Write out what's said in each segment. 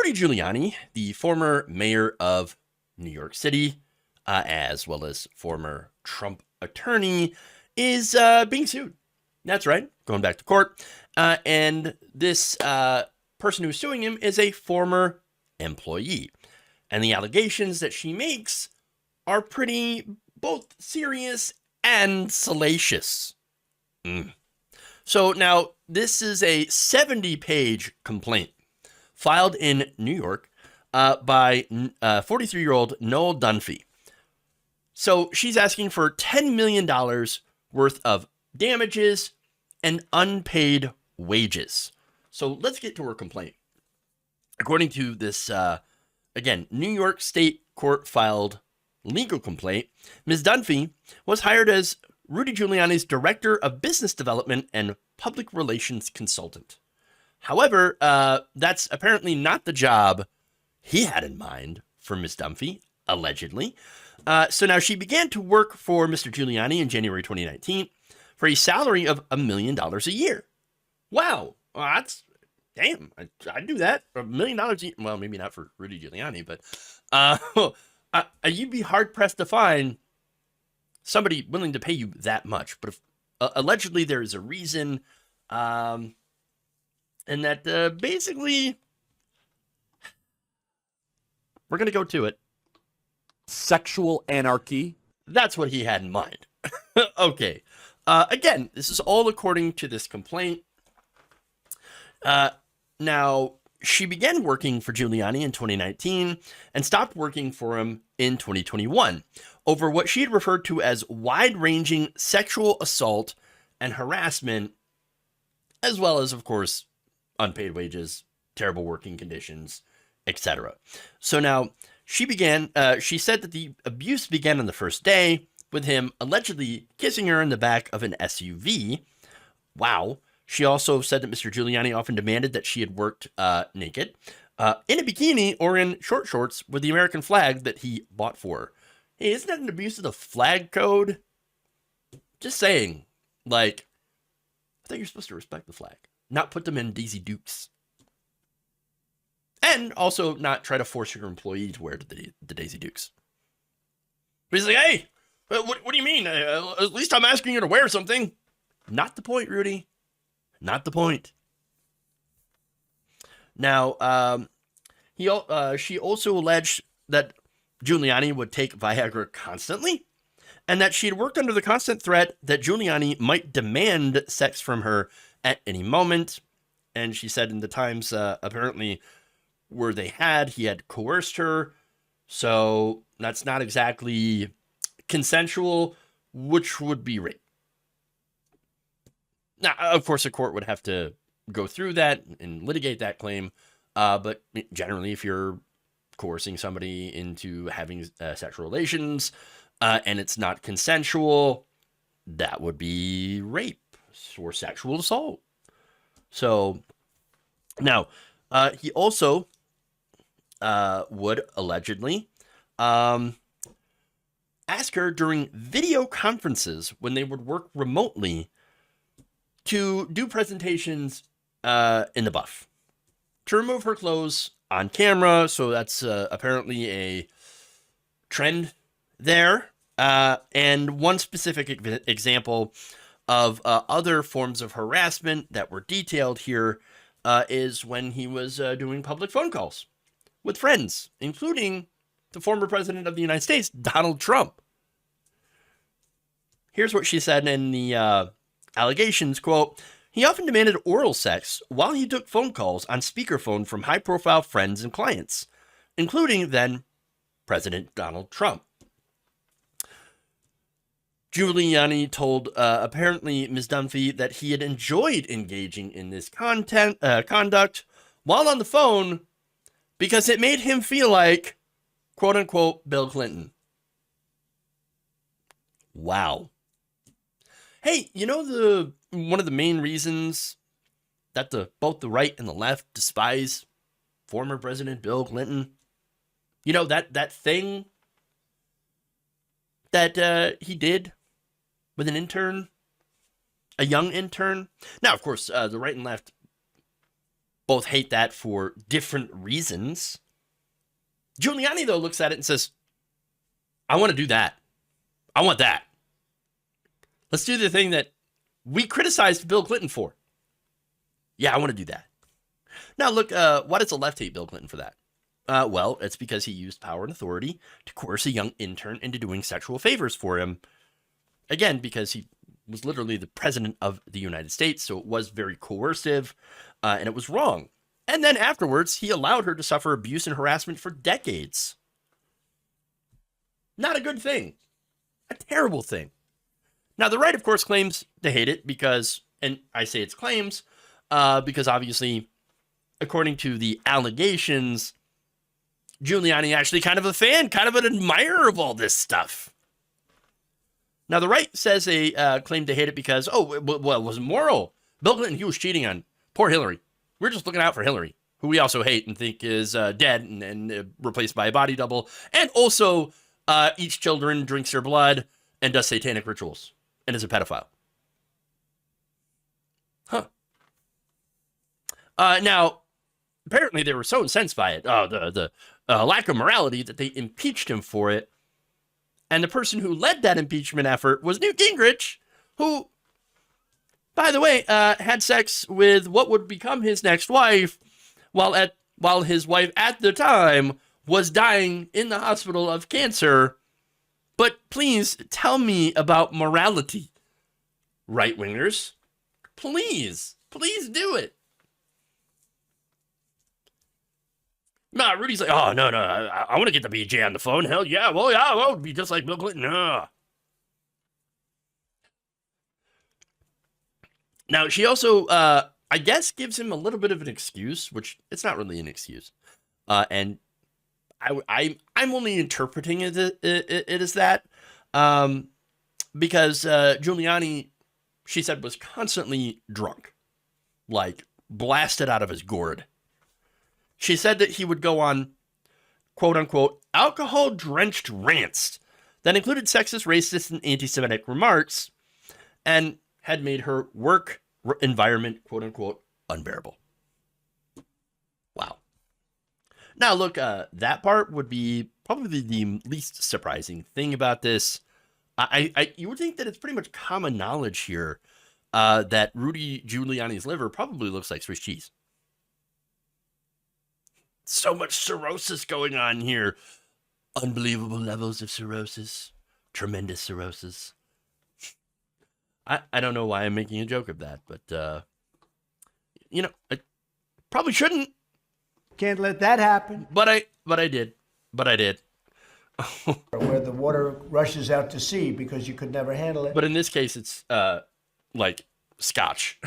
Rudy Giuliani, the former mayor of New York City, as well as former Trump attorney, is being sued. That's right, going back to court. And this person who's suing him is a former employee. And the allegations that she makes are pretty both serious and salacious. So now, this is a 70-page complaint filed in New York by 43-year-old Noel Dunphy. So she's asking for $10 million worth of damages and unpaid wages. So let's get to her complaint. According to this, again, New York State Court filed legal complaint, Ms. Dunphy was hired as Rudy Giuliani's Director of Business Development and Public Relations Consultant. However, that's apparently not the job he had in mind for Ms. Dunphy, allegedly. So now she began to work for Mr. Giuliani in January 2019 for a salary of $1 million a year. Wow. Well, that's, damn, I'd do that. $1 million a year. Well, maybe not for Rudy Giuliani, but you'd be hard-pressed to find somebody willing to pay you that much. But if, allegedly there is a reason, and that basically, we're going to go to it. Sexual anarchy. That's what he had in mind. Okay. Again, this is all according to this complaint. Now, she began working for Giuliani in 2019 and stopped working for him in 2021 over what she had referred to as wide-ranging sexual assault and harassment, as well as, of course, unpaid wages, terrible working conditions, etc. So now she said that the abuse began on the first day with him allegedly kissing her in the back of an SUV. Wow. She also said that Mr. Giuliani often demanded that she had worked naked, in a bikini or in short shorts with the American flag that he bought for her. Hey, isn't that an abuse of the flag code? Just saying. Like, I thought you're supposed to respect the flag, not put them in Daisy Dukes. And also not try to force your employee to wear the Daisy Dukes. But he's like, hey, what do you mean? At least I'm asking you to wear something. Not the point, Rudy. Not the point. Now, she also alleged that Giuliani would take Viagra constantly, and that she had worked under the constant threat that Giuliani might demand sex from her at any moment. And she said in the times, apparently, where he had coerced her. So that's not exactly consensual, which would be rape. Now, of course, a court would have to go through that and litigate that claim. But generally, if you're coercing somebody into having sexual relations and it's not consensual, that would be rape or sexual assault. So now, he also would allegedly ask her during video conferences when they would work remotely to do presentations in the buff, to remove her clothes on camera. So that's apparently a trend there. And one specific example of other forms of harassment that were detailed here is when he was doing public phone calls with friends, including the former president of the United States, Donald Trump. Here's what she said in the allegations, quote, he often demanded oral sex while he took phone calls on speakerphone from high-profile friends and clients, including then President Donald Trump. Giuliani told apparently Ms. Dunphy that he had enjoyed engaging in this conduct while on the phone because it made him feel like, quote-unquote, Bill Clinton. Wow. Hey, you know one of the main reasons that both the right and the left despise former President Bill Clinton? You know, that thing that he did with an intern, a young intern. Now, of course, the right and left both hate that for different reasons. Giuliani, though, looks at it and says, I want to do that. I want that. Let's do the thing that we criticized Bill Clinton for. Yeah, I want to do that. Now, look, why does the left hate Bill Clinton for that? Well, it's because he used power and authority to coerce a young intern into doing sexual favors for him. Again, because he was literally the president of the United States, so it was very coercive, and it was wrong. And then afterwards, he allowed her to suffer abuse and harassment for decades. Not a good thing. A terrible thing. Now, the right, of course, claims to hate it because, and I say it's claims, because obviously, according to the allegations, Giuliani actually kind of a fan, kind of an admirer of all this stuff. Now, the right says they claim to hate it because, well, it wasn't moral. Bill Clinton, he was cheating on poor Hillary. We're just looking out for Hillary, who we also hate and think is dead and replaced by a body double, and also eats children, drinks their blood, and does satanic rituals, and is a pedophile. Huh. Now, apparently they were so incensed by it, the lack of morality, that they impeached him for it. And the person who led that impeachment effort was Newt Gingrich, who, by the way, had sex with what would become his next wife, while his wife at the time was dying in the hospital of cancer. But please tell me about morality, right-wingers. Please do it. Nah, Rudy's like, oh, no, I want to get the BJ on the phone. Hell yeah, well, it would be just like Bill Clinton. Now, she also, I guess, gives him a little bit of an excuse, which it's not really an excuse. And I'm only interpreting it as that, because Giuliani, she said, was constantly drunk, like blasted out of his gourd. She said that he would go on, quote unquote, alcohol-drenched rants that included sexist, racist, and anti-Semitic remarks, and had made her work environment, quote unquote, unbearable. Wow. Now, look, that part would be probably the least surprising thing about this. You would think that it's pretty much common knowledge here that Rudy Giuliani's liver probably looks like Swiss cheese. So much cirrhosis going on here. Unbelievable levels of cirrhosis. Tremendous cirrhosis. I don't know why I'm making a joke of that, but, I probably shouldn't. Can't let that happen. But I did. Where the water rushes out to sea because you could never handle it. But in this case, it's, like scotch.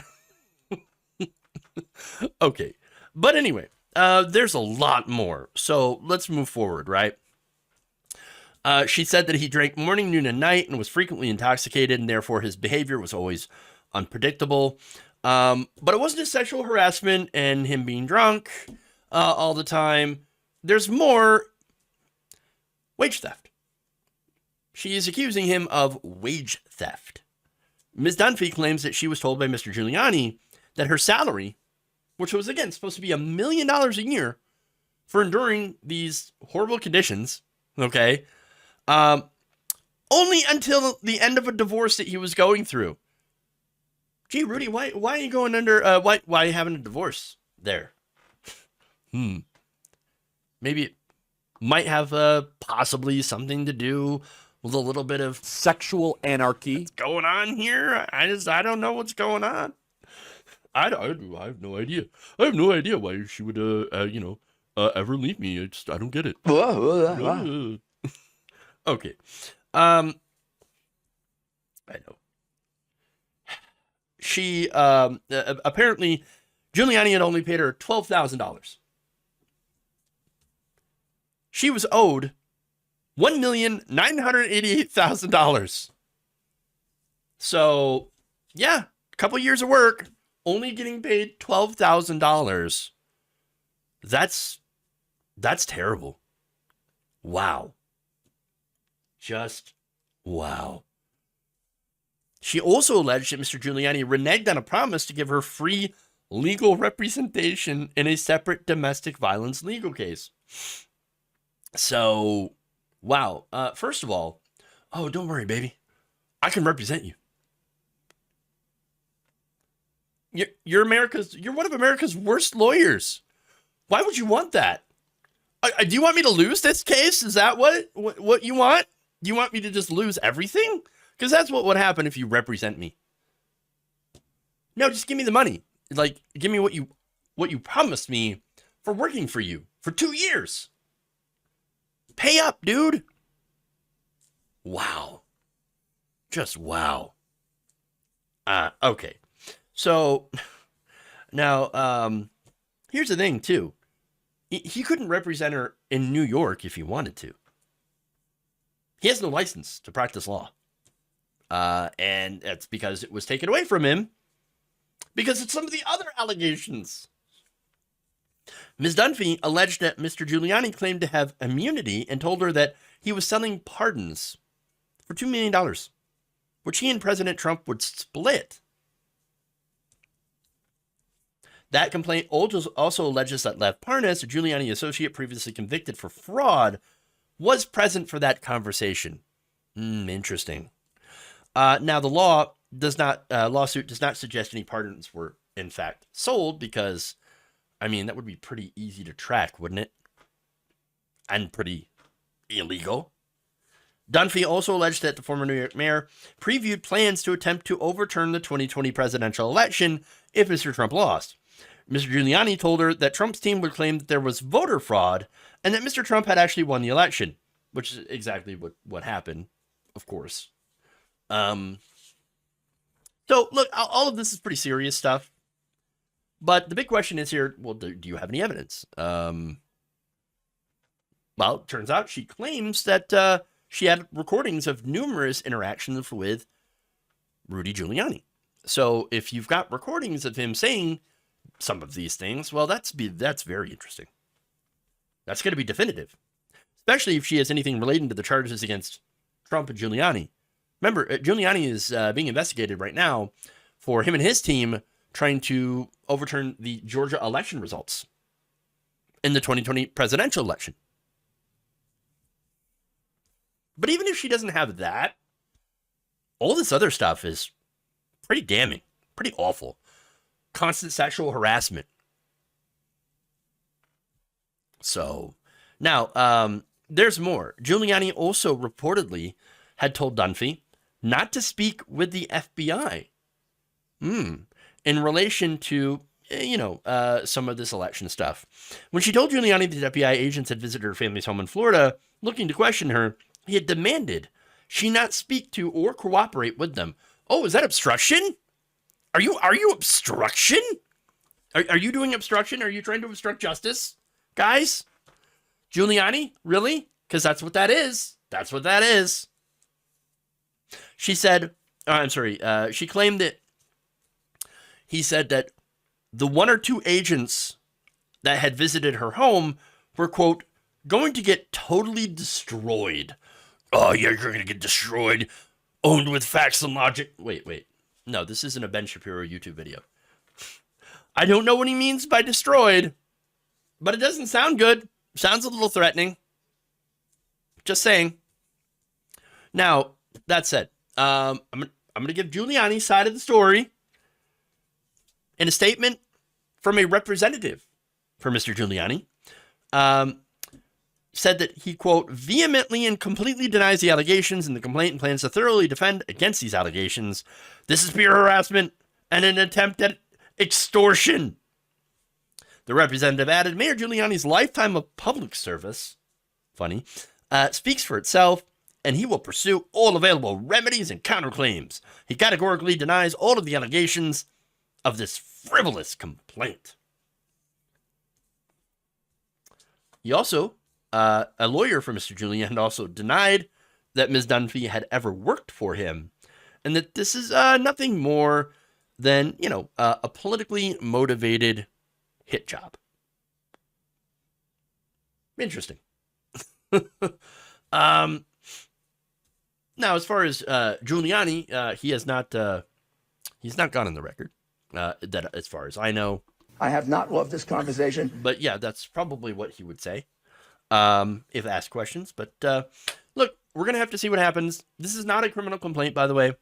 Okay. But anyway. There's a lot more. So let's move forward, right? She said that he drank morning, noon, and night and was frequently intoxicated, and therefore his behavior was always unpredictable. But it wasn't just sexual harassment and him being drunk all the time. There's more. Wage theft. She is accusing him of wage theft. Ms. Dunphy claims that she was told by Mr. Giuliani that her salary, which was, again, supposed to be $1 million a year for enduring these horrible conditions, okay, only until the end of a divorce that he was going through. Gee, Rudy, why are you going under, why are you having a divorce there? Maybe it might have possibly something to do with a little bit of Sexual anarchy. what's going on here. I don't know what's going on. I have no idea. I have no idea why she would, ever leave me. I don't get it. Okay. I know. She, apparently, Giuliani had only paid her $12,000. She was owed $1,988,000. So, yeah, a couple years of work. Only getting paid $12,000. That's terrible. Wow. Just wow. She also alleged that Mr. Giuliani reneged on a promise to give her free legal representation in a separate domestic violence legal case. So, wow. First of all, oh, don't worry, baby. I can represent you. You're one of America's worst lawyers. Why would you want that? Do you want me to lose this case? Is that what you want? Do you want me to just lose everything? Because that's what would happen if you represent me. No, just give me the money. Like, give me what you promised me for working for you for 2 years. Pay up, dude. Wow. Just wow. Okay. So now, here's the thing too. He couldn't represent her in New York if he wanted to. He has no license to practice law. And that's because it was taken away from him because of some of the other allegations. Ms. Dunphy alleged that Mr. Giuliani claimed to have immunity and told her that he was selling pardons for $2 million, which he and President Trump would split. That complaint also alleges that Lev Parnas, a Giuliani associate previously convicted for fraud, was present for that conversation. Interesting. Now, the lawsuit does not suggest any pardons were, in fact, sold because, I mean, that would be pretty easy to track, wouldn't it? And pretty illegal. Dunphy also alleged that the former New York mayor previewed plans to attempt to overturn the 2020 presidential election if Mr. Trump lost. Mr. Giuliani told her that Trump's team would claim that there was voter fraud and that Mr. Trump had actually won the election, which is exactly what happened, of course. So, look, all of this is pretty serious stuff. But the big question is here, well, do you have any evidence? Well, it turns out she claims that she had recordings of numerous interactions with Rudy Giuliani. So if you've got recordings of him saying some of these things, well, that's very interesting. That's going to be definitive, especially if she has anything relating to the charges against Trump and Giuliani. Remember, Giuliani is being investigated right now for him and his team trying to overturn the Georgia election results in the 2020 presidential election. But even if she doesn't have that, all this other stuff is pretty damning, pretty awful. Constant sexual harassment. So, now, there's more. Giuliani also reportedly had told Dunphy not to speak with the FBI in relation to, some of this election stuff. When she told Giuliani that FBI agents had visited her family's home in Florida looking to question her, he had demanded she not speak to or cooperate with them. Oh, is that obstruction? Are you obstruction? Are you doing obstruction? Are you trying to obstruct justice, guys? Giuliani, really? Because that's what that is. That's what that is. She said, she claimed that he said that the one or two agents that had visited her home were, quote, going to get totally destroyed. Oh, yeah, you're going to get destroyed. Owned with facts and logic. Wait. No, this isn't a Ben Shapiro YouTube video. I don't know what he means by destroyed, but it doesn't sound good. Sounds a little threatening. Just saying. Now, that said, I'm going to give Giuliani's side of the story in a statement from a representative for Mr. Giuliani. Said that he, quote, vehemently and completely denies the allegations in the complaint and plans to thoroughly defend against these allegations. This is pure harassment and an attempt at extortion. The representative added, Mayor Giuliani's lifetime of public service, speaks for itself, and he will pursue all available remedies and counterclaims. He categorically denies all of the allegations of this frivolous complaint. He also, a lawyer for Mr. Giuliani, also denied that Ms. Dunphy had ever worked for him, and that this is nothing more than, a politically motivated hit job. Interesting. Now, as far as Giuliani, he's not gone on the record. that as far as I know. I have not loved this conversation. But yeah, that's probably what he would say if asked questions. But look, we're going to have to see what happens. This is not a criminal complaint, by the way.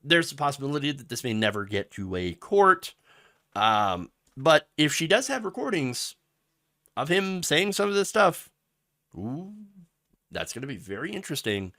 There's a possibility that this may never get to a court. But if she does have recordings of him saying some of this stuff, ooh, that's going to be very interesting